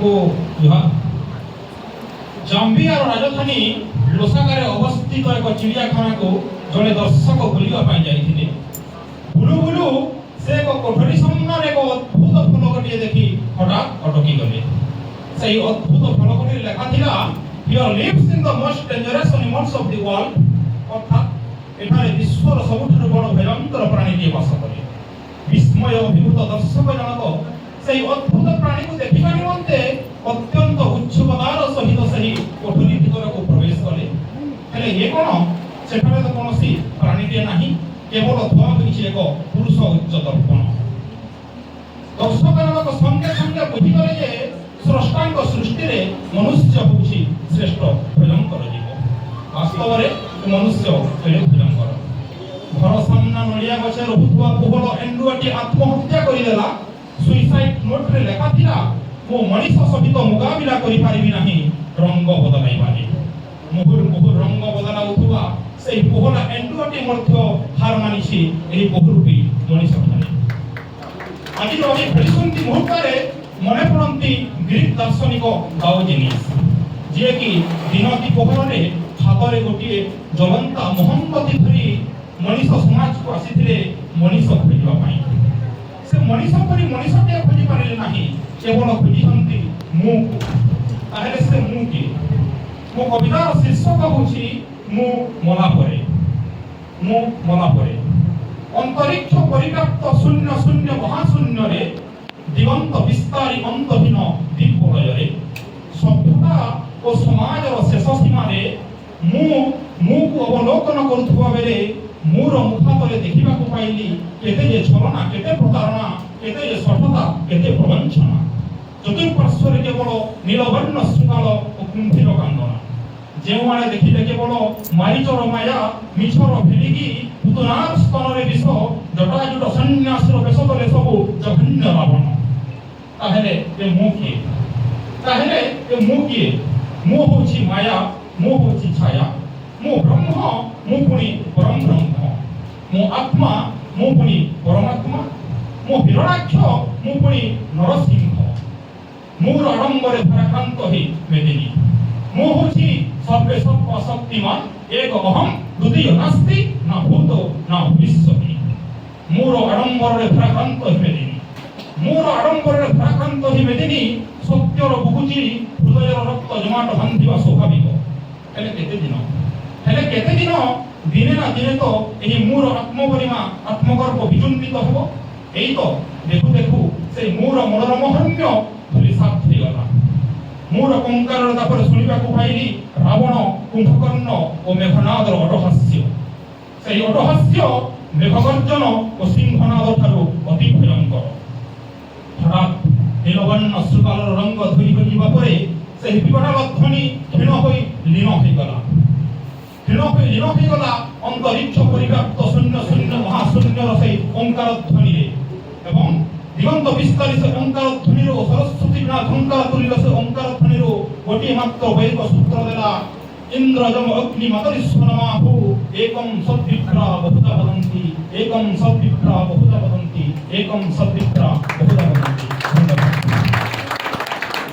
को जाम्बियार राजधानी लोसाकारे अवस्थित एक चिड़ियाखाना को जड़े दर्शक बुलवाई जाते बुलू बुलू से एक कोठरी सामने एक अद्भुत फलकटी देखी हठात अटकी गले से अद्भुत फलकटी लेखा थिला here lives in the most dangerous animals of the world अर्थात एठारे विश्वर सबुठारु बड़ भयंकर प्राणी बास करे विस्मय अभिभूत दर्शक जनक से अद्भुत प्राणी को देखिबा निमंते अत्यंत उत्सुकतार सहित सही कोठरी भीतर को प्रवेश कले हेले ये कोन सेठारे तो कोनोसी प्राणीटे नाही केवल धुआ होइछि एक पुरुष उच्च दर्पण दर्शक जनक संगे संगे बुझी गले जे स्रष्टांक सृष्टि रे मनुष्य होछि श्रेष्ठ भयंकर जीव वास्तव रे मनुष्य केले भयंकर घर सामना नलिया गछे रहुतुवा पोहल एंडुआटी आत्महत्या करि देला सुइसाइड नोट रे लेखा थिला मो मनीष सहित मुकाबिला करि पारिबि नाही रंग बदलाई बानी मुहुर मुहुर रंग बदला उठुवा सेही पोहला एंडुआटी मध्य हार मानिछि एही बहुरूपी मनीष ठारे आजि रवि फलिसंती मुहूर्तरे मने पड़ंती ग्रीक दार्शनिक डायोजेनिस जे कि दिनती पोहरे हातरे गोटिए ज्वलंता मोहम्मती धरी मनीष समाज को आसीथिले मनीष खोजिबा पाई से मनीष परि मनीषटे खोजि पारिले नाही केवल खोजिसंती मु ताहेले से मु के मो कवितार शीर्षक होछि मु मला परे अंतरिक्ष परिव्याप्त शून्य शून्य महाशून्य रे दिगंत विस्तारी अंतहीन दीपलय रे सभ्यता और समाजर शेष सीमा रे मु को अवलोकन करुथुवा बेले मूर मुखातरे देखिबा को पाइली केते जे छलना केते प्रतारणा केते जे सठता केते प्रवंचना चतुर्पार्श्व रे केवल नीलवर्ण शृंगाल और कुंभीर कांदना जेउआने देखिले केवल मारीचर माया मिछर भेलिगी पुतनार स्तन रे विष जटाजुट सन्यासर बेशतले सबु जघन्य रावण ताहेले ए मु किए मु होछि माया मु होछि छाया मु ब्रह्म मु पुनी परम ब्रह्म मु आत्मा मु पुनी परमात्मा मु हिरणाक्ष मु पुनी नरसिंह मूर आडंबरे पराक्रांत हि मेदिनी मु होछि सर्वे सर्व शक्तिमान एक अहम द्वितीय नास्ति न भूतो न भविष्यति मूर आडंबरे पराक्रांत हि मेदिनी मूर आडंबरे पराक्रांत हि मेदिनी सत्यर बुकुची हृदयर रक्त जमाट बांधिबा स्वाभाविक हेले केते दिन दिने ना दिने तो एही मूर आत्मपरिमा आत्मगर्व विजुंबित होबो एई तो देखु देखु से मूर मनोरमहन्य धुली साथ थई गला मूर कंकार तापर सुनिबा को पाइली रावण कुंभकर्ण और मेघनादर अटहास्य सेही अटहास्य मेघगर्जन और सिंहनाद ठारू अति भयंकर हठात नीलवर्ण श्रुकालर रंग धुई होइबा परे सेही विकटाल ध्वनि क्षीण होई लीन होई गला अंतरिक्ष परिव्याप्त शून्य शून्य महाशून्य रसे ओंकार ध्वनि रे एवं दिगंत विस्तारी से ओंकार ध्वनि रो सरस्वती बिना ओंकार तुल्य से ओंकार ध्वनि रो गोटी मात्र वैक सूत्र देला इंद्रजम अग्नि मतरिस्वरमाहु एकं सद्विप्रा बहुधा वदन्ति एकं सद्विप्रा बहुधा वदन्ति एकं सद्विप्रा बहुधा वदन्ति।